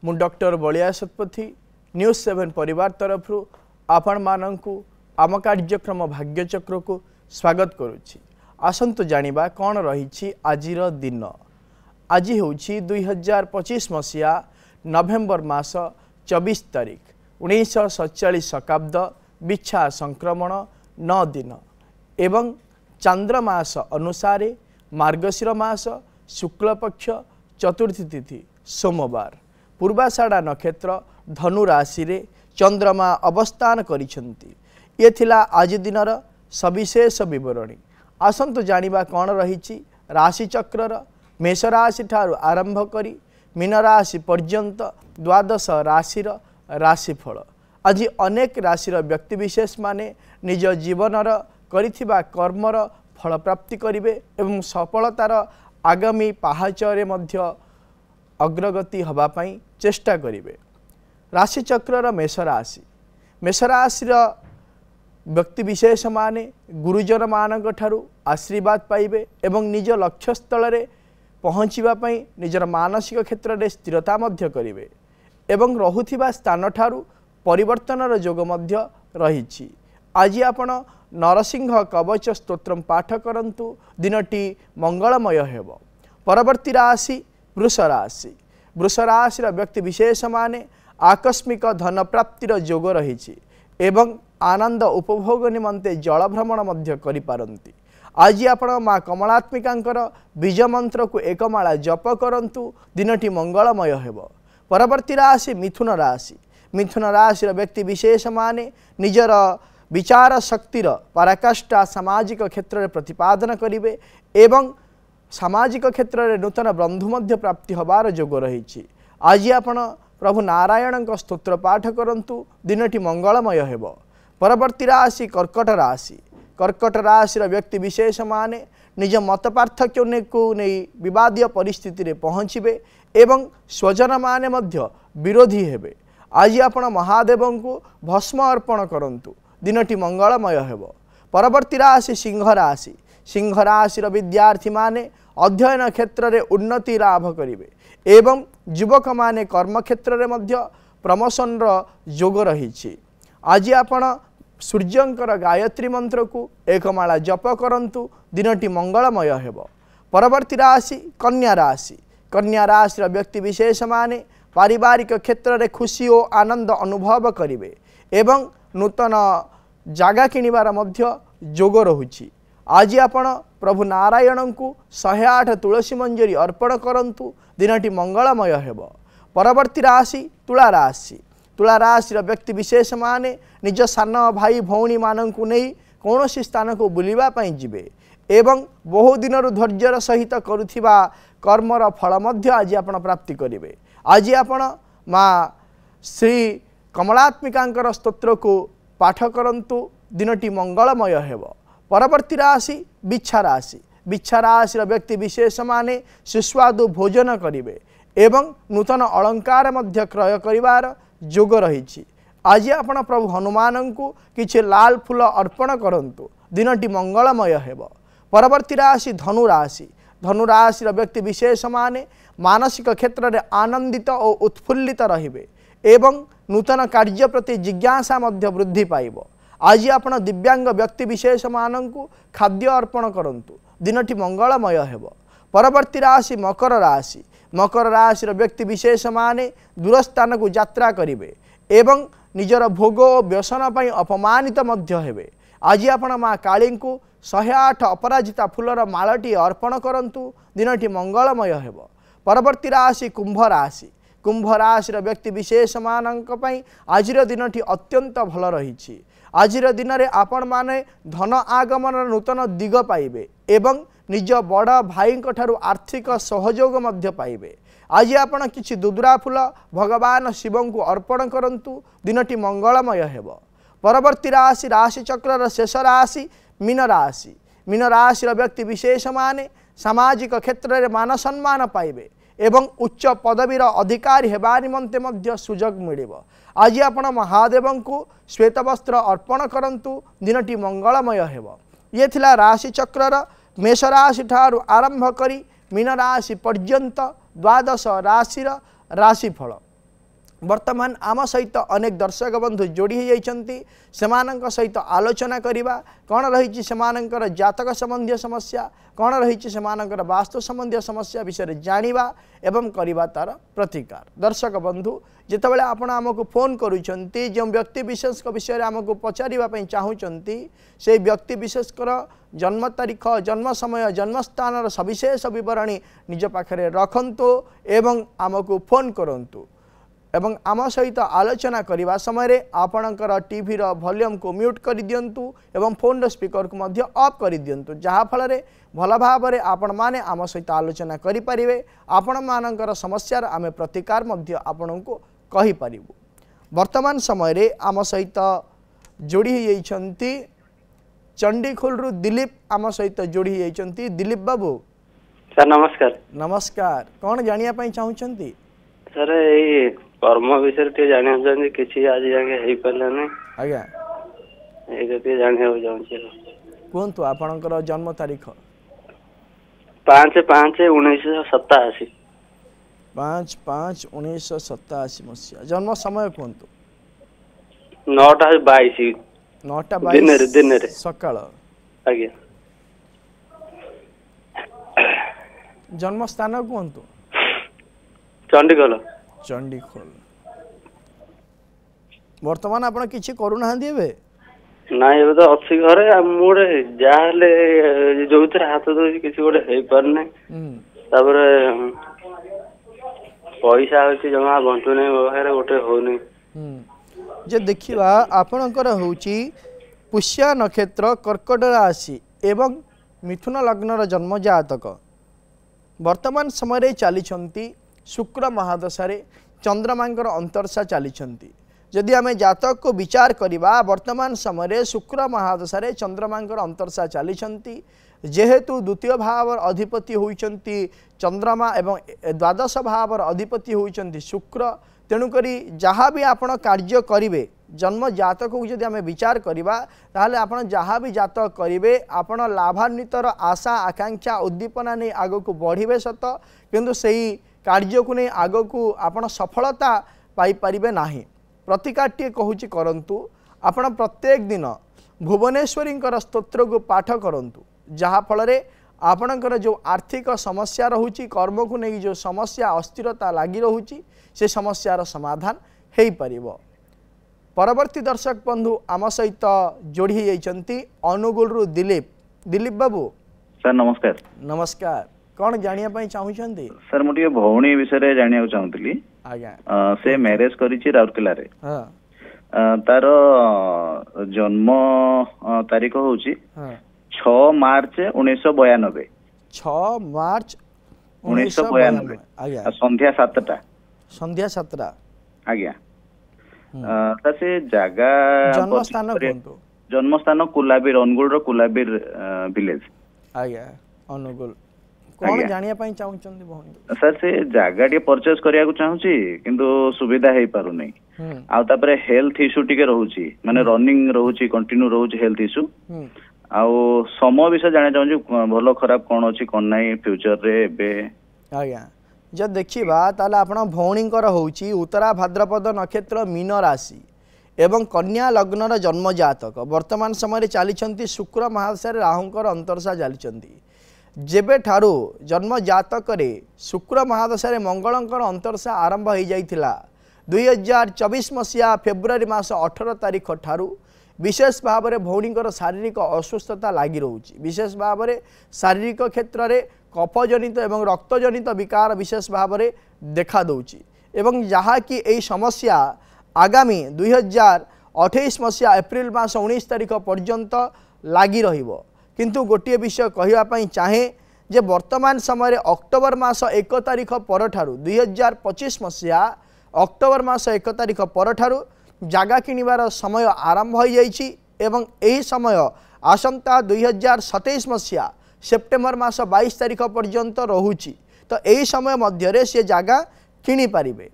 मु doctor Ballia Satpathy news 7 परिवार तरफ आपण माननकु आम कार्यक्रम भाग्यचक्र को स्वागत करुछि। आसंतु जानिबा कौन रही आजिर दिन। आज होछि 2025 मसीहा नवेम्बर मास 24 तारिख 1947 शताब्द बिच्छा संक्रमण 9 दिन एवं चांद्रमास अनुसारे मार्गशीर मास शुक्ल पक्ष चतुर्थी तिथि सोमवार पूर्वाषाढ़ा नक्षत्र धनु राशि रे चंद्रमा अवस्थान करिसेंती। ये थिला आज दिनर सविशेष विवरणी। आसंतु जानिबा कौन रही राशि चक्रर मेष राशि ठारू आरंभ करी मीन राशि पर्यंत द्वादश राशिर राशिफल। आज अनेक राशिर व्यक्तिविशेष माने निज जीवनर करिथिबा कर्मर फल प्राप्ति करिवे एवं सफलतार आगामी पाहाचरे मध्य अग्रगति हवा पाई चेष्टा करिवे। राशि चक्रर मेष राशि व्यक्तिविशेष माने गुरुजन मानक ठारू आशीर्वाद पाइबे एवं निज लक्ष्य स्थल रे पहुँचीबा पई निजर मानसिक क्षेत्र में स्थिरता मध्य करिवे एवं रहुथिबा स्थान ठारू परिवर्तनर जोग मध्य रहिछि। आज आपण नरसिंह कवच स्तोत्रम पाठ करंतु दिनटी मंगलमय हेब। परवर्ती राशि वृष राशि व्यक्ति विशेष माने आकस्मिक धन प्राप्तिर जोग रही एवं आनंद उपभोग निमंते जल भ्रमण मध्य करि पारंती। आज आपण माँ कमलात्मिकांकर बीज मंत्र को एक माला जप करंतु दिनटी मंगलमय हेब। परवर्ती राशि मिथुन राशि व्यक्ति विशेष माने निजर विचार शक्तिर पराकाष्ठा सामाजिक क्षेत्र में प्रतिपादन करिवे एवं सामाजिक क्षेत्र में नूतन बंधु मध्य प्राप्ति हबार जोग रही। आज आपण प्रभु नारायण स्तोत्र पाठ करंतु दिनटी मंगलमय हेब। परवर्ती राशि कर्कट राशि व्यक्ति विशेष माने निज मत पार्थक्य को नहीं विवादीय परिस्थिति रे पहुँचे एवं स्वजन माने मध्य विरोधी हेबे। आज आपण महादेव को भस्म अर्पण करंतु दिनटी मंगलमय हेब। परवर्ती राशि सिंह राशि विद्यार्थी माने अध्ययन क्षेत्र में उन्नति लाभ करिवे एवं युवक माने कर्म क्षेत्र में मध्य प्रमोशन जोग रही। आज आपण सूर्यंकर गायत्री मंत्र को एक माला जप करंतु दिनटी मंगलमय हेब। परवर्ती राशि कन्या राशि व्यक्ति विशेष माने पारिवारिक क्षेत्र में खुशी और आनंद अनुभव करिवे एवं नूतन जागा किनिबार मध्य जोग रहुछि। आज आपण प्रभु नारायण को 108 तुलसी मंजरी अर्पण करंतु दिनटी मंगलमय हेब। परवर्ती राशि तुला राशि व्यक्ति विशेष माने निज सान भाई भौणी मानंकु नहीं कौन स्थान को बुलिबा पई जिवे एवं बहु दिन धैर्यर सहित करुथिबा कर्मर फल मध्य आज आपण प्राप्ति करिवे। आज आपण माँ श्री कमलात्मिकांकर स्तोत्र को पाठ करंतु दिनटी मंगलमय हेब। परवर्ती राशि बिच्छा राशि व्यक्ति विशेष माने सुस्वादु भोजन करिवे एवं नूतन अलंकार मध्य क्रय करिवार जोग रही। आज आपण प्रभु हनुमान को किछि लाल फूल अर्पण करंतु दिनटी मंगलमय हेब। परवर्ती राशि धनु राशि व्यक्ति विशेष माने मानसिक क्षेत्र में आनंदित और उत्फुल्लित रहिबे एवं नूतन कार्य प्रति जिज्ञासा मध्य वृद्धि पाइब। आज आपण दिव्यांग व्यक्ति विशेष मानंकु खाद्य अर्पण करंतु दिनटी मंगलमय हेब। परवर्ती राशि मकर राशि व्यक्ति विशेष माने दूरस्थान को यात्रा करिवे एवं निजर भोग और व्यसन पई अपमानित मध्य हेबे। आज आपण माँ काली को 108 अपराजिता फूलर मालटी अर्पण करंतु दिनटी मंगलमय हेब। परवर्ती राशि कुंभ राशि व्यक्ति विशेष मानक पई आजिर दिनटी अत्यंत भल रही। आजिर दिन में आपण माने धन आगमन नूतन दिग पाइबे एवं निज बड़ भाई ठारू आर्थिक सहयोग मध्य पाइबे। आज आपण किछि दुदुरा फूल भगवान शिव को अर्पण करंतु दिनटी मंगलमय हेब। परवर्ती राशि चक्रर शेष राशि मीन राशि व्यक्ति विशेष माने सामाजिक क्षेत्र में मान सम्मान पाइबे एवं उच्च पदवीर अधिकारी हेबा निमंते मध्य सुजोग मिलिबो। आज आपण महादेव को श्वेत वस्त्र अर्पण करंतु दिनटी मंगलमय हेब। ये थिला राशि चक्रर मेष राशि ठारू आरंभ करी मीन राशि पर्यंत द्वादश राशिर राशिफल। वर्तमान आम सहित अनेक दर्शक बंधु जोड़ी होती सहित आलोचना करवा कौन रही जातक संबंधी समस्या कौन रही वास्तु संबंधी समस्या विषय जानिबा एवं करवा तार प्रतिकार। दर्शक बंधु जितेबाला आपण आमको फोन करुँच जो व्यक्ति विशेष विषय आमको पचारे चाहूँगी से व्यक्ति विशेषकर जन्म तारीख जन्म समय जन्मस्थान सविशेष बरणी निज पाखे रखंतु एवं आमको फोन करंतु एवं आम सहित आलोचना करने समय आपणकर टीवी वॉल्यूम को म्यूट कर दिंतु एवं फोन स्पीकर को मध्य ऑफ कर दिंतु जहाँफल भल भाव में आपण मैंने आम सहित आलोचना करें आपण मानकर समस्यार आम प्रतिकार मध्य आपण को कहीपर। वर्तमान समय आम सहित जोड़ी होती चंडीखोल दिलीप आम सहित जोड़ी होती। दिलीप बाबू सर नमस्कार। नमस्कार कौन जानिया चाहूँगी सर ये कर्म विषय टे जानिया चाहते किसी आज जाके हेई पाला नहीं आज्ञा ये जानिया चाहूँगी कहतु आपणकर जन्म तारीख 5/5/1987 5/5/1987 मसीहा जन्म समय कहतु 9:22 9:22 दिन सकाळ आज्ञा जन्म स्थान कहतु चंडीखोल चंडीखोल वर्तमान आपण किछि करू नाहंदी एबे ना ये तो अच्छी घरे मोरे जाले जो भीतर हाथ दो किसी गोटे हे परने तापर पैसा होची जमा बंटू नै बहरे गोटे हो नै जे देखिबा आपणकर होची पुष्या नक्षत्र कर्कट राशि एवं मिथुन लग्नर जन्म जातक वर्तमान समय चली शुक्र महादशा चंद्रमांकर अंतरसा चली जदि आम जातक को विचार करवा वर्तमान समय शुक्र महादशा चंद्रमांकर अंतरसा चली जेहेतु द्वितीय भाव अधिपति होइचंती चंद्रमा एवं द्वादश भाव अधिपति होइचंती शुक्र तेणुकरी जहाँ भी आपण कार्य करेंगे जन्म जातक को जदि आम विचार करवा ताहले आपण जहाँ भी जातक करेंगे आपण लाभान्वितर आशा आकांक्षा उद्दीपना नहीं आग को बढ़े सत किंतु सही कार्य को नहीं आग को आपण सफलता पाई परिबे नाही। प्रतिकारटी कहूँ करंतु आपण प्रत्येक दिन भुवनेश्वरी स्तोत्र को पाठ करंतु जहाँफल आपणकर जो आर्थिक समस्या रहुची कर्म को नहीं जो समस्या अस्थिरता लगी रहुची से समस्यार समाधान हो पारिबो। परवर्ती दर्शक बंधु आम सहित जोड़ी होती अनुगुल दिलीप। दिलीप बाबू सर नमस्कार। नमस्कार कौन जानिया चाहूँगी सर मुझे भौणी विषय जानिया चाहूली आज्ञा से मैरेज करी राउरकेला रे तार जन्म तारीख हूँ 6 मार्च 1992 6 मार्च 1992 आज्ञा संध्या 7टा संध्या 7टा आज्ञा से जगह जन्म स्थान कुलाबीर अनुगुल कुलाबीर विलेज आज्ञा अनुगुल कौन जानिया चाहूँगी भौणी सर से जगह टे परचेज करिया चाहूँगी किंतु सुविधा हो पार नहीं आउे हेल्थ इश्यू टिके रोची माने रनिंग रोची कंटिन्यू रोची हेल्थ इश्यू आउ समय विषय जाना चाहूँगी भल खराब कौन अच्छी कौन ना फ्यूचर रे बे आज्ञा जब देखा ताले आपण भौणीकर होची उत्तरा भाद्रपद नक्षत्र मीन राशि एवं कन्या लग्नर जन्म जातक वर्तमान समय चली शुक्र महादशा राहुंकर अंतरसा चली जेबे ठारू जन्म जातक शुक्र महादशा मंगलंकर अंतरसा आरंभ हो जाइथिला 2024 मसीहा फेब्रुआरी मास 18 तारीख ठारू विशेष भाव में भौणीकर शारीरिक असुस्थता लगी रोची विशेष भाव में शारीरिक क्षेत्र में कफजनित एवं रक्तजनित विकार विशेष भाव में देखा दौची एवं जहाँ कि यही समस्या आगामी 2028 मसीहा एप्रिल मास 19 तारीख पर्यंत लगी रहिबो। किंतु गोटे विषय कहवाई चाहे जे वर्तमान समय अक्टोबर मास 1 तारीख पर 2025 मसीहा अक्टोबर मास 1 तारीख पर जागा किणवार समय आरंभ हो जाइछि एवं यही समय आसंता 2027 मसीहा सेप्टेम्बर मास 22 तारीख पर्यंत रहुछि तो यही समय मध्य से जागा किणी पारिबे।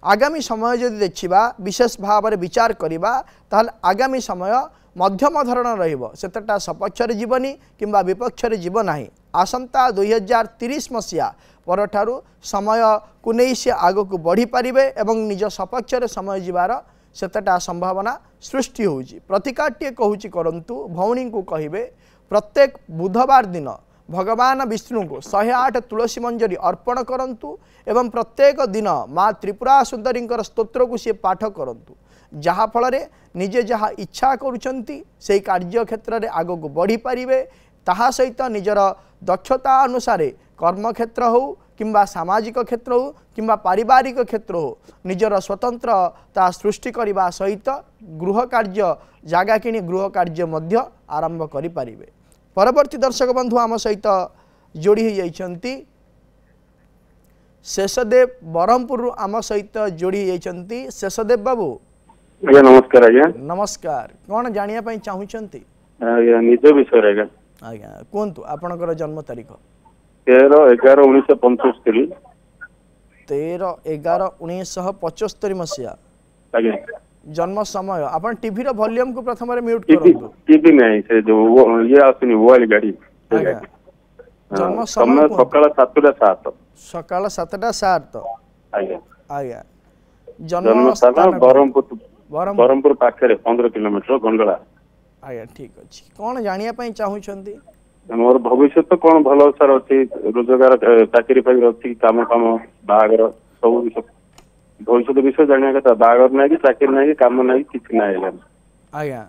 आगामी समय जदि देखिबा विशेष भाव में विचार करिबा ताहले आगामी समय मध्यम धरण रहिबो सेतटा सपक्षरे जीवनी किंबा विपक्षरे जीव नाही आसंता 2030 मसिया परठारु समय को नहीं से आग को बढ़ी पारिबे एवं निज सपक्षरे समय जीवार सेतटा संभावना सृष्टि होउची प्रतिकाट्य कहूची करंतु भौणी को कहिबे प्रत्येक बुधवार दिन भगवान विष्णु को 108 तुलसी मंजरी अर्पण करंतु एवं प्रत्येक दिन माँ त्रिपुरा सुंदरी स्तोत्र को सी पाठ करंतु जहा फल निजे जहा इच्छा करुचंती से कार्य क्षेत्र में आग को बढ़ी पारिबे ताहा सहित निजर दक्षता अनुसार कर्म क्षेत्र हो किंबा सामाजिक क्षेत्र हो किंबा पारिवारिक क्षेत्र हो निजर स्वतंत्रता सृष्टि करने सहित गृह कार्य जागा किणी गृह कार्य मध्य आरंभ करि पारिबे। परवर्ती दर्शक बंधु आम सहित जोड़ी होती शेषदेव ब्रह्मपुर आम सहित जोड़ी होती शेषदेव बाबू आज्ञा नमस्कार। आज्ञा नमस्कार कौन जानिया पई चाहुचंती आज्ञा निज विषय आज्ञा आज्ञा कोंतु आपनकर जन्म तारीख 13/11/1975 13/11/1975 मसिया आज्ञा जन्म समय अपन टीवी रो वॉल्यूम को प्रथम रे म्यूट करंतु टीवी नहीं से जो ये आसनी वाली गाड़ी आज्ञा जन्म समय सकाळ 7:07 सकाळ 7:07 आज्ञा आज्ञा जन्म स्थान ब्रह्मपुर पाखरे 15 किलोमीटर गंडला आज्ञा ठीक अछि कोन जानिया पई चाहुचंती मोर भविष्य तो कौन भल सर अच्छी रोजगार चाकरी फाकरी अच्छी काम काम बाहागर सब भविष्य विषय जाना कथा बाहागर ना कि चाकरी ना कि काम ना कि किछि ना आज्ञा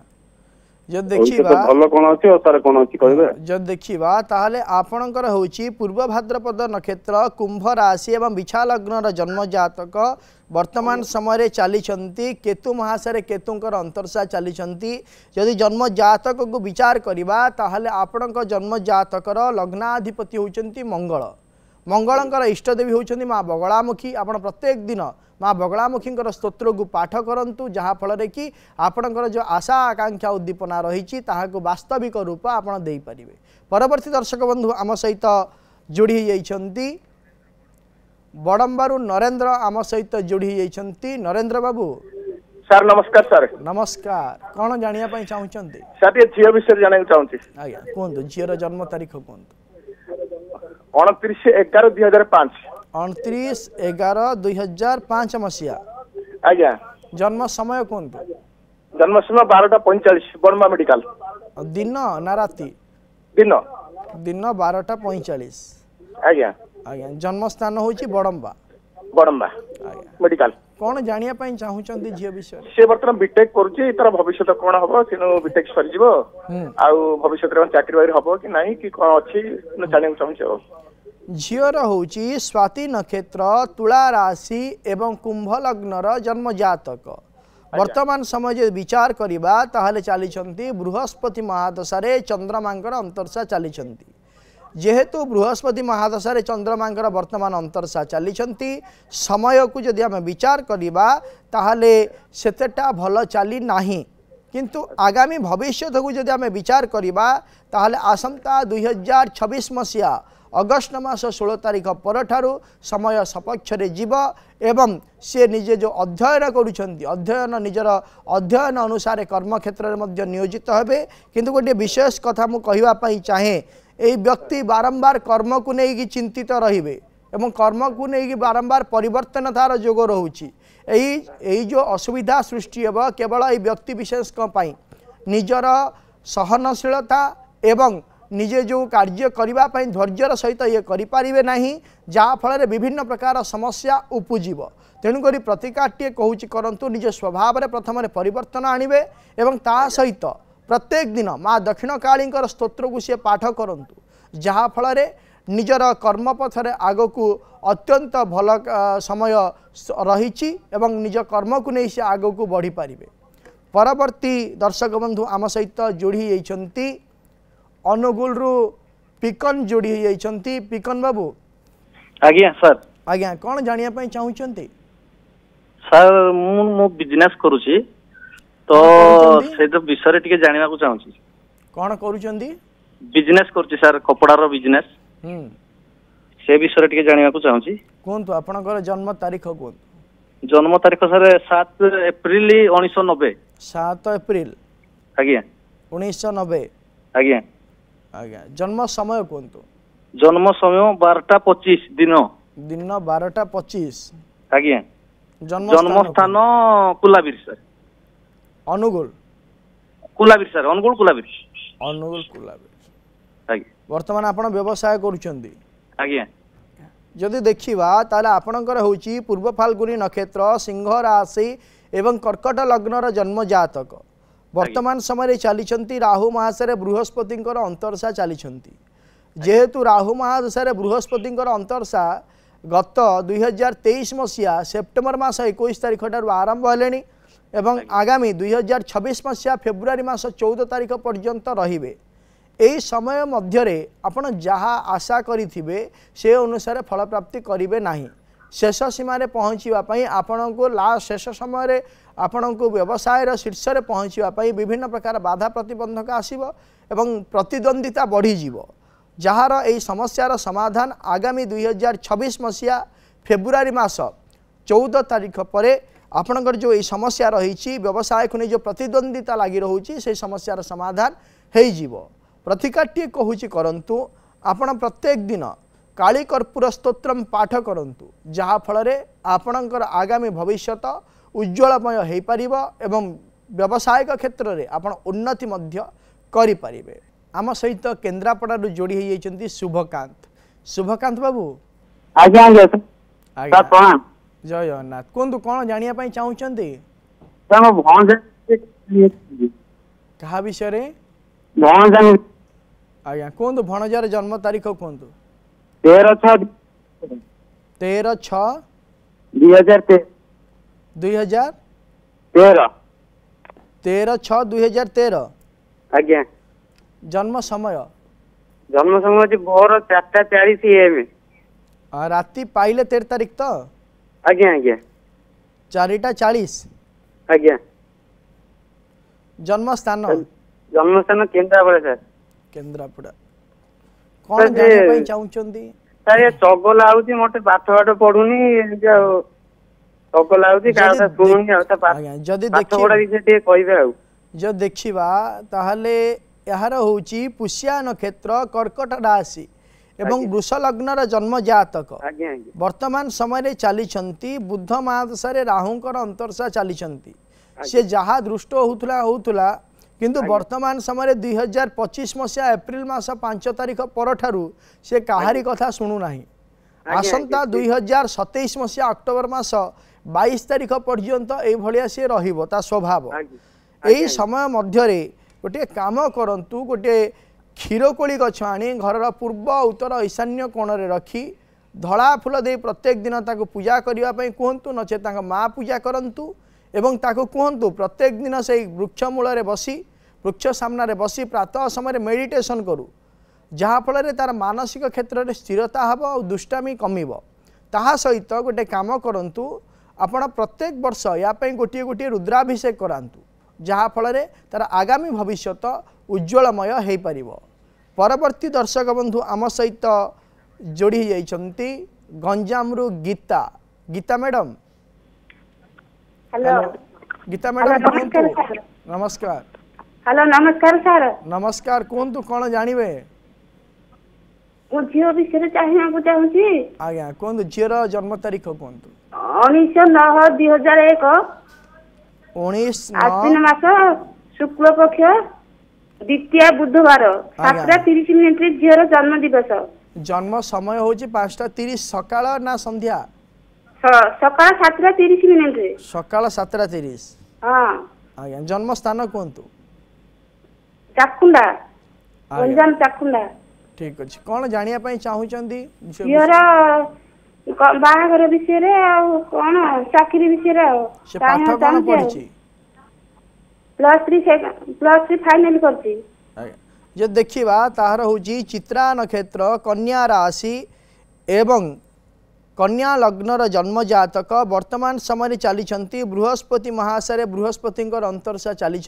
जब देखिबा भल कोन अछि और सर कोन अछि कहबे जब देखिबा ताहले आपणकर होची पूर्व भाद्रपद नक्षत्र कुंभ राशि एवं बिछा लग्न जन्म जातक वर्तमान समय चली केतु महाशय केतुंकर अंतरसा चली जदि जन्म जातक को विचार करबा ताहले आपणक जन्म जातकर लग्नाधिपति होचंती मंगल मंगलंकर इष्टदेवी होचंती माँ बगलामुखी आपण प्रत्येक दिन माँ बगलामुखी स्तोत्र को पाठ करंतु जहाँ फल कि आपणकर जो आशा आकांक्षा उद्दीपना रही ताहाको वास्तविक रूप आपण दे पारिबे। परवर्ती दर्शक बंधु आम सहित जोड़ी होती बड़म्बारू नरेंद्र आम सहित जोड़ी होती नरेंद्र बाबू सर नमस्कार। सर नमस्कार कौन जानिया पई चाहुचंती सर ये झियो विषय जाना चाहूँ आज्ञा कोंतु झियर जन्म तारीख कोंतु 29/11/2005 29/11/2005 मसिया आज्ञा जन्म समय कोंतु जन्म समय 12:45 बड़मा मेडिकल दिन ना राति दिन दिन 12:45 आज्ञा आज्ञा जन्म स्थान होची बड़म्बा आज्ञा मेडिकल कौन जानिया पई चाहुचंती झियो विषय से वर्तमान बीटेक करूची तार भविष्य कोन हबो सिनो बीटेक सरी जीवो आउ भविष्य रे चाकरी बाकरी हबो कि नाही कि कोन अछि न जानिया चाहूँ झियर होची स्वाति नक्षत्र तुला राशि एवं कुंभ लग्नर जन्म जातक वर्तमान समय जे विचार करिबा ताहले चली बृहस्पति महादशा चंद्रमांकर अंतरसा चली जेहेतु बृहस्पति महादशा चंद्रमांकर वर्तमान अंतरसा चली समय को जदि आम विचार करिबा ताहले सेतेटा भल चली नाही किंतु आगामी भविष्य को जदि आम विचार करिबा ताहले आसंता 2026 मसिया अगस्ट मास 16 तारीख परठारु समय सपक्षरे जीव एवं से निजे जो अध्ययन करुछंती अध्ययन निजर अध्ययन अनुसार कर्म क्षेत्र में नियोजित हेबे किंतु गोटे विशेष कथा मु कहिबा पई चाहे एई व्यक्ति बारंबार कर्म को लेकिन चिंतित रहिबे एवं कर्म को लेकिन बारंबार परिवर्तन तार जोग रहुची एई जो असुविधा सृष्टि हेब केवल एई व्यक्ति विशेष पई निजर सहनशीलता एवं निजे जो कार्य करने धैर्यर सहित ये करें ना जहाँफल विभिन्न प्रकार समस्या उपजीव तेणुक प्रतिकाट्य कहूँ करंतु निज स्वभाव में प्रथम परिवर्तन आणवे एवं ता सहित प्रत्येक दिन माँ दक्षिण काली स्तोत्र को सी पाठ करंतु जहाँफल निजर कर्मपथर आग को अत्यंत भल समय रही निज कर्म को नहीं से आग को बढ़ी पारे। परवर्ती दर्शक बंधु आम सहित जोड़ी होती अनुगुल रु पिकन जोड़ी होती पिकन बाबू आज्ञा सर आज्ञा कौन जानिया पई चाहुचंती सर मु बिजनेस करूची तो से तो विषय टिके जानिबा को चाहूची कौन करूचंती बिजनेस करूची सर कपड़ार बिजनेस से विषय टिके जानिबा को चाहूची कोंतु आपनकर जन्म तारीख कोंतु जन्म तारीख सर 7 एप्रिल 1990 7 एप्रिल आज्ञा 1990 आज्ञा आज्ञा जन्म समय कहतु जन्म समय 12:25 दिन दिन 12:25 आज्ञा जन्म जन्म स्थान कुलाबीर सर अनुगुल कुलाबीर सर अनुगुल कुलाबीर अनुगुल कुलाबीर आज्ञा वर्तमान आपण व्यवसाय करूछंती आज्ञा जदि देखिबा ताले आपणकर होची पूर्व फाल्गुनी नक्षत्र सिंह राशि एवं कर्कट लग्नर जन्म जातक वर्तमान समय चली राहु महाशय बृहस्पति अंतरसा चली जेहेतु राहु महादशा बृहस्पति अंतरसा गत 2023 मसीहा सेप्टेम्बर मास 21 तारिख ठार आरंभ हेले एवं आगामी 2026 मसीहा फेब्रुआरी मास 14 तारिख पर्यंत रहिबे एही समय मध्यरे आपण जहाँ आशा करिथिबे से अनुसार फल प्राप्ति करिवे नाही शेष सीमार पहुँचापी आपण को लास्ट शेष समय आपण को व्यवसायर शीर्ष में पहुँचापी विभिन्न प्रकार बाधा प्रतिबंधक आसव एवं प्रतिद्वंदिता बढ़ीज जार यही समस्यार समाधान आगामी 2026 मसीहा फेब्रुआरी मास 14 तारिख पर आपणकर जो ये समस्या रही व्यवसाय को नहीं जो प्रतिद्वंदिता लगी रोचे से समस्यार समाधान हो प्रतिकाटी कहूँ करंतु आपण प्रत्येक दिन काली कर्पूर स्तोत्रम पाठ करंतु जहाँ फल आपणकर आगामी भविष्यत उज्ज्वलमय हो पार एवं व्यावसायिक क्षेत्र में आपण उन्नति मध्य करि परिबे। आम सहित केन्द्रापड़ारू जोड़ी होती शुभकांत बाबू आज्ञा आज्ञा आज्ञा प्रणाम जय जगन्नाथ कहतु कौन जानिया चाहूँगी क्या विषय आज्ञा कहतु भणजार जन्म तारीख कहतु 13/6/2013 आज्ञा जन्म समय भोर 4:40 AM राति पाइले 13 तारीख तो आज्ञा आज्ञा 4:40 आज्ञा जन्म स्थान केन्द्रापड़ा सर केन्द्रापड़ा कौन जानिया पई चाहुचंदी सर ये चगला आउची मते पाठ पाठ पढुनी चगला आउची काटा सुनुनी आ पाठ जदी पाठ पढा विषय ते कहबे आ जो देखिबा ताहले यार होची पुष्या नक्षत्र कर्कट राशि एवं वृष लग्नर जन्म जातक वर्तमान समय चली बुध महादशा राहुंकर अंतरसा चली से जहाँ दृष्ट होतुला किंतु वर्तमान समय 2025 मसीहा एप्रिल मास 5 तारिख पर ठारू से कहारी कथा शुणुना आसंता 2027 मसीहा अक्टोबर मास 22 तारिख पर्यंत ये सी रा स्वभाव यही समय मध्य गोटे काम करंतु गोटे क्षीरकोली गछ आनी घर पूर्व उत्तर ईशान्य कोण रे रखी धड़ा फूल दे प्रत्येक दिन ताको पूजा करने कहतु नचे माँ पूजा करंतु एवं ताको कहतु प्रत्येक दिन से वृक्ष मूल बसी वृक्ष सामने बसी प्रातः समय मेडिटेशन करू जहाँफल तार मानसिक क्षेत्र में स्थिरता हम और दुष्टामी कमिब ता सहित गोटे काम करंतु आपण प्रत्येक वर्ष यापाई गोटे गोटे रुद्राभिषेक करांतु जहाँफल तार आगामी भविष्यत उज्ज्वलमय हो पार। परवर्ती दर्शक बंधु आम सहित जोड़ी जाइछंती गंजामरू Gita Gita madam hello Gita madam नमस्कार हेलो नमस्कार सर नमस्कार कहतु कौन जानवे झील विषय चाहिए चाहूँगी आज्ञा कहतु झीर जन्म तारीख कहतु 19/9/2001 19 मास शुक्ल पक्ष द्वितीय बुधवार 7:30 झीर जन्म दिवस जन्म समय होची 5:30 सकाळ ना संध्या सकाळ 7:30 सकाळ 7:30 हां आज्ञा जन्म स्थान कहतु चाकुंडा गंजाम चाकुंडा ठीक अछि कोन जानिया पई चाहूचंदी झीर बाहागर विषय रे आ कोन चाकरी विषय रे से पाठ कोन पढिछि +3 फाइनल करछि जे देखिबा ताहार होची चित्रा नक्षत्र कन्या राशि एवं कन्या लग्नर जन्म जातक वर्तमान समय चली बृहस्पति महादशा बृहस्पति अंतरसा चली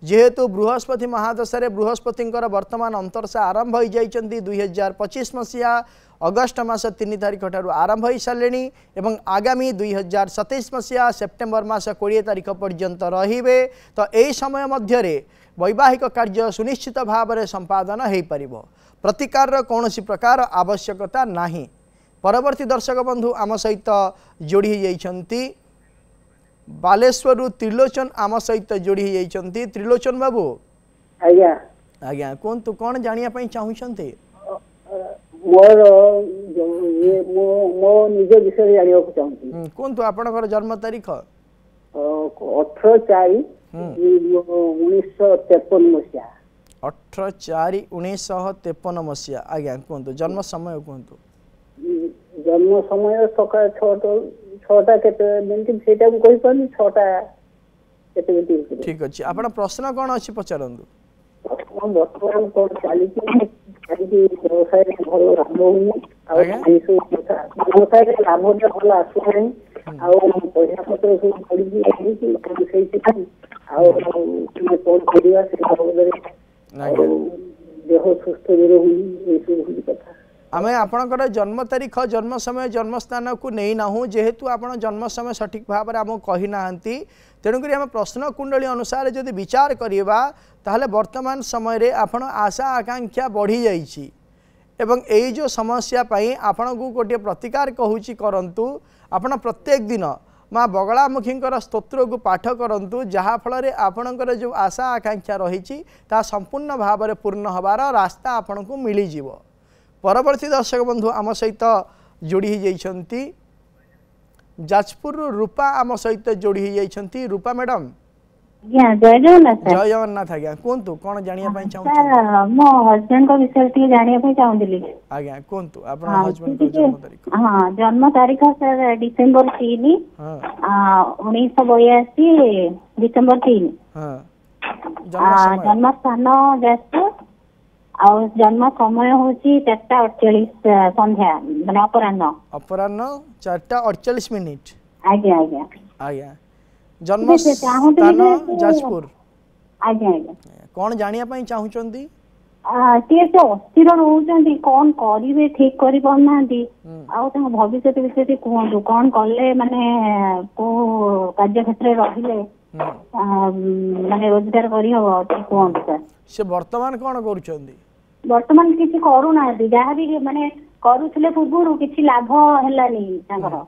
जेहेतु बृहस्पति महादशा बृहस्पति वर्तमान अंतरसा आरंभ हो जाती 2025 मसीहा अगस्ट मास 3 तारिख ठार आरंभ हो सारे एवं आगामी 2027 मसीहा सेप्टेम्बर मास 20 तारिख पर्यंत रे तो यही समय मध्य वैवाहिक कार्य सुनिश्चित भाव में संपादन हो पार प्रतिकार कौन प्रकार आवश्यकता नहीं। परवर्ती दर्शक बंधु आम सहित जोड़ी जाइछंती बालेश्वर त्रिलोचन आम सहित जोड़ी जाइछंती। त्रिलोचन बाबू आज्ञा आज्ञा कहतु कौन जानिया चाहूँगी मोर मो निज विषय जानिया चाहूँगी कहतु आपणकर जन्म तारीख 18/4/1953 मसीहा 18/4/1953 मसीहा। आज्ञा कहतु जन्म समय कहतु जन्म समय सकाळ 6टा केते मिनिट सेटा को कहि पानी 6टा केते मिनिट। ठीक अछि आपण प्रश्न कोन अछि पचारंदु वर्तमान कोन चाली व्यवसाय भल लाभ होनी व्यवसाय लाभ भल आसु नहीं पैसा पत्र सब पड़ी देह सुस्थ कथा आमे आपणकर जन्म तारीख जन्म समय जन्म स्थान को नहीं नाहू जेहेतु आपण जन्म समय सठिक भाव में आमको कही ना तेणुक आम प्रश्न कुंडली अनुसार जदि विचार करवा ताहले वर्तमान समय रे आपण आशा आकांक्षा बढ़ी जाइछि एवं यही जो समस्या पाई आपण को गोटे प्रतिकार कहूची करंतु आपण प्रत्येक दिन माँ बगलामुखी स्तोत्र को पाठ करंतु जहाँ फल आपणकर जो आशा आकांक्षा रही संपूर्ण भाव में पूर्ण हबार रास्ता आपण को मिल जीव। परवर्ती दर्शक बंधु आम सहित जोड़ी जाइछंती जाजपुर रूपा आम सहित जोड़ी जाइछंती। रूपा मैडम जय जगन्नाथ जय जगन्नाथ आज्ञा कहतु कौन जानिया पई चाहू सर मो हस्बैंड को विषय टी जानिया पई चाहूली आज्ञा कहतु आपन हस्बैंड को जन्म तारीख हां जन्म तारीख सर डिसेंबर 3 1982 डिसेंबर 3 हां जन्म स्थान जाजपुर और जन्म समय होची 4:48 संध्या माने अपराह्न 4:48 आज्ञा आज्ञा आज्ञा जन्म स्थान जाजपुर आज्ञा आज्ञा कौन जानिया पई चाहूचंदी ती तो अस्थिर रहउचंदी कौन करिवे ठीक करि पड़नांती आउ त भविष्य विषय कहंतु कौन करले माने को कार्य क्षेत्र रहिले माने रोजगार करी हो कहंतु सर से वर्तमान कौन करूचंदी वर्तमान किछि करू ना जहा भी माने करूथिले पूर्व किछि लाभ हेलानी तांकर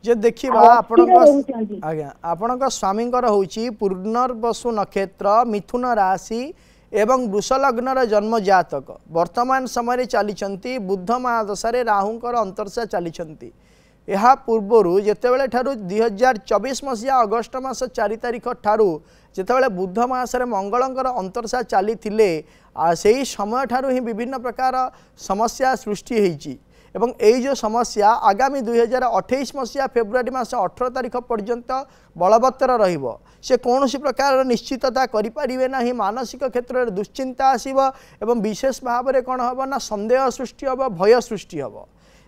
जे देखिबा आज्ञा आपणक स्वामींकर होची पूर्णवसु नक्षत्र मिथुन राशि एवं वृष लग्नर जन्म जातक वर्तमान समय चली बुध महादशा राहुंकर अंतर्शा चली यह पूर्वर जितेबाला ठारू 2024 मसीहा अगस्ट मास 4 तारिख ठारू जितेबाला बुध मासरे मंगलंकर अंतर्शा चली से समय ठारू ही विभिन्न प्रकार समस्या सृष्टि होती एवं यही जो समस्या आगामी 2028 मसीहा फेब्रुआरी मास 18 तारिख पर्यंत बलवत्तर रहिबो से कौन प्रकार निश्चितता करें ना मानसिक क्षेत्र में दुश्चिंता आसव एवं विशेष भाव में कौन हम ना संदेह सृष्टि हम भय सृष्टि हम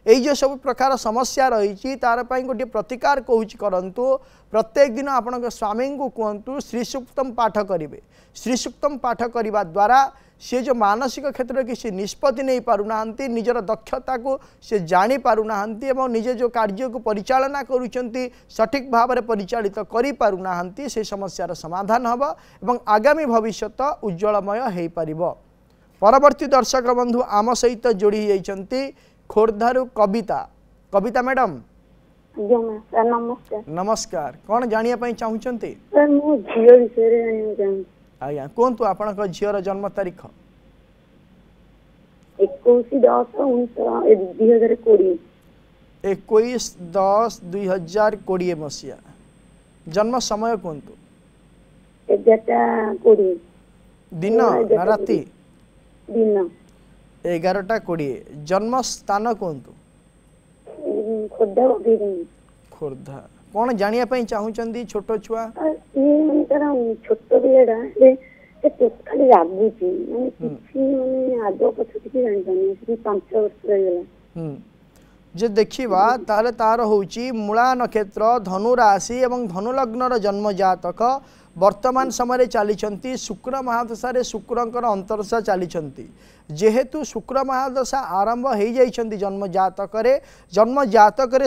यही जो सब प्रकार समस्या रही तार गोटे प्रतिकार कहूँ करंतु प्रत्येक दिन आपण स्वामी को कहतु श्री सूक्तम पाठ करेंगे। श्री सूक्तम पाठ करने द्वारा सी जो मानसिक क्षेत्र में किसी निष्पत्ति नहीं पारुना निजर दक्षता को से जानी पारुना निजे जो कार्य को परिचालना करुँच सठिक भाव में परिचालित करि पारुना से समस्यार समाधान हम एवं आगामी भविष्य उज्ज्वलमय हो पार। परवर्ती दर्शक बंधु आम सहित जोड़ी जाइछंती खोर्धारू कविता। कविता मैडम नमस्कार नमस्कार कौन जानिया पई चाहूचंती सर मो झियो विषय जानिया चाहूँ आज्ञा कहतु आपन झीर जन्म तारीख 21/10/2020 मसीहा जन्म समय कहतु 11:20 दिन ना राति दिन 11:20 जन्म स्थान कहतु खोर्धा खोर्धा कौन जानिया पई चाहूचंदी छोटो छुआ ये तारा छोटो बियाडा से टोटली रागुची माने किछि माने आदो पछ किछि जानि जानि से 5 वर्ष रह गेला जे देखिबा तारे तार होची मूला नक्षत्र धनु राशि एवं धनु लग्नर जन्म जातक वर्तमान समय चली शुक्र महादशा रे शुक्रंकर अंतर्दशा चली जेहेतु शुक्र महादशा आरंभ हो जाइछंती जन्म जातक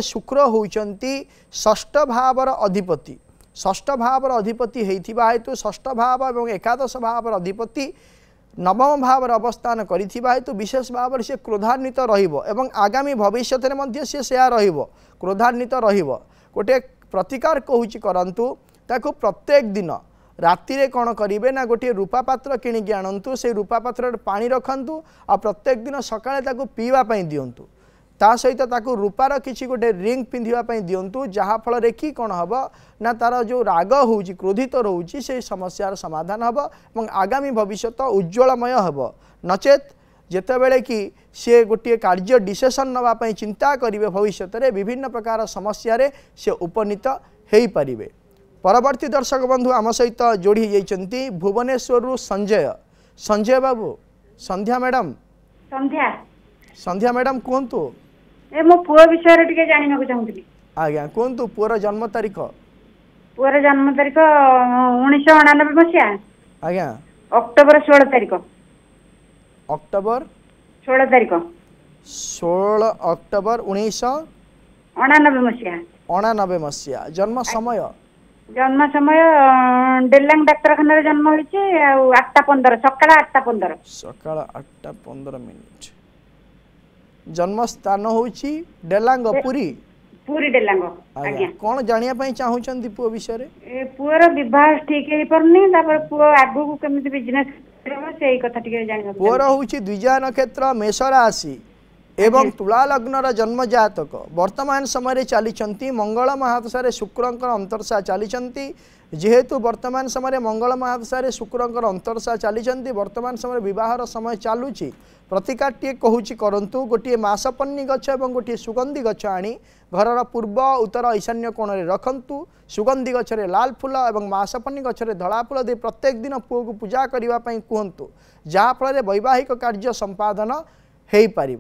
शुक्र होचंती षष्ठ भावर अधिपति षष्ठ भावर अधिपति होइथिबा हेतु षष्ठ भाव और एकादश भावर अधिपति नवम भावर अवस्थान करिथिबा हेतु विशेष भाव से क्रोधान्वित रहिबो एवं आगामी भविष्य में मध्य से रहिबो क्रोधान्वित रहिबो। गोटे प्रतिकार कहूची करंतु ताको प्रत्येक दिन राति रे कौन करेंगे ना गोटे रूपा पात्र किणिकी आणतु से रूपा पात्र पानी रखंतु आ प्रत्येक दिन सकाळे ताको पीवा पई दियंतु ता सहित ताको रूपार किछि गोटे रिंग पिंधिवा पई दियंतु जहा फल रे कि कोन हबो ना तार जो राग होउची क्रोधित रहउची से समस्यार समाधान हबो एवं आगामी भविष्य उज्ज्वलमय हबो। नचेत जेतेबेले कि से गोटे कार्य डिसिजन नवा पई चिंता करिवे भविष्य रे विभिन्न प्रकार समस्या रे से उपनीत हेई परिबे। परवर्ती दर्शक बंधु आम सहित जोड़ी जाइछंती भुवनेश्वर संजय संजय बाबू संध्या मैडम संध्या मैडम कहतु ए मो पुओ विषय रे टिके जानिना को चाहुतली आज्ञा कहतु पुओर जन्म तारीख 1999 मसिया आज्ञा अक्टोबर 16 तारीख अक्टोबर 16 तारीख 16 अक्टोबर 1999 मसिया 99 मसिया जन्म समय डेलांग डाक्तरखाना जन्म होइছে आ 8:15 सकाळ 8:15 सकाळ 8:15 जन्म स्थान होउची डेलांग पुरी डेलांग आज्ञा कोन जानिया पई चाहुचंती पुओ विषय रे ए पुओर विवाह ठीक हे परनी तापर पुओ आगु को केमिति बिजनेस करबो सेही कथा टिके जानिबा पुओर होउची द्विजा नक्षत्र मेष राशि एवं तुला लग्नर जन्म जातक वर्तमान समय चली मंगल महादशा शुक्रंकर अंतरसा चली जेहेतु वर्तमान समय मंगल महादशा शुक्रंकर अंतरसा चली वर्तमान समय विवाहर समय चलुची प्रतिकारटे कहूची करंतु गोटे मासपन्नी गछ और गोटे सुगंधी गछ आनी घरर पूर्व उत्तर ईशान्य कोण में रखंतु सुगंधी गछरे लाल फूल और मासपन्नी गछरे धला फूल दे प्रत्येक दिन पुओ को पूजा करने कहतु जहाँफल वैवाहिक कार्य संपादन हो पार।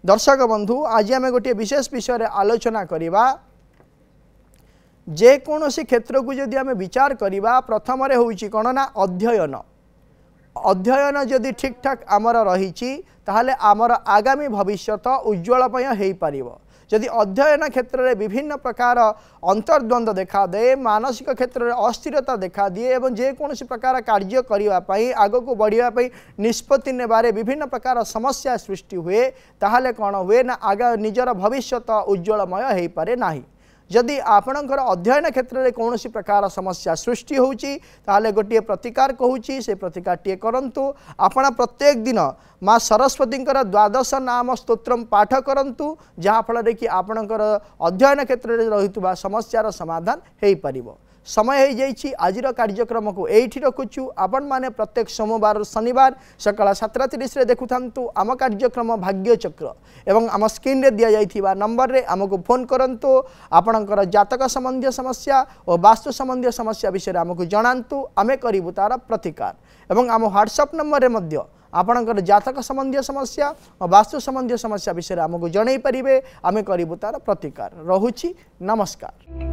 दर्शक बंधु आज आम गोटे विशेष विषय आलोचना करिबा जेकोसी क्षेत्र को जदि आम विचार करिबा प्रथम रे होउची कोन ना अध्ययन अध्ययन जदि ठीक ठाक आमर रही ताहले आमर आगामी भविष्यत उज्ज्वलमय हो पारिबो। जदि अध्ययन क्षेत्र में विभिन्न प्रकार अंतर्द्वंद देखा दे मानसिक क्षेत्र में अस्थिरता देखा दिए एवं जेकोसी प्रकार कार्य करने आग को बढ़ापी निष्पत्ति नेबारे विभिन्न प्रकार समस्या सृष्टि हुए ताहले कौन हुए ना आगा निजर भविष्यत उज्ज्वलमय हो पारे नाही। जदि आपणकर अध्ययन क्षेत्र में कौन प्रकार समस्या सृष्टि होउची ताहले गोटे प्रतिकार कहूची से प्रतिकारटे करंतु आपण प्रत्येक दिन माँ सरस्वती द्वादश नाम स्तोत्रम पाठ करंतु जहाँफल कि आपणकर अध्ययन क्षेत्र में रही समस्यार समाधान हो पार। समय हो जाइए आज कार्यक्रम को यही रखुचु आपण माने प्रत्येक सोमवार शनिवार सकाळ 7:30 देखुथांतु आम कार्यक्रम भाग्यचक्र एवं आम स्क्रीन रे दिया जाइथिबा नंबर रे आमको फोन करंतु आपणकर जातक संबंधी समस्या और वास्तु संबंधी समस्या विषय आमको जणांतु आमे करिबु तार प्रतिकार एवं आम व्हाट्सएप नंबर रे मध्य आपणकर जातक संबंधी समस्या और वास्तु संबंधी समस्या विषय आमको जणै परिबे आमे करिबु तार प्रतिकार। रहुछि नमस्कार।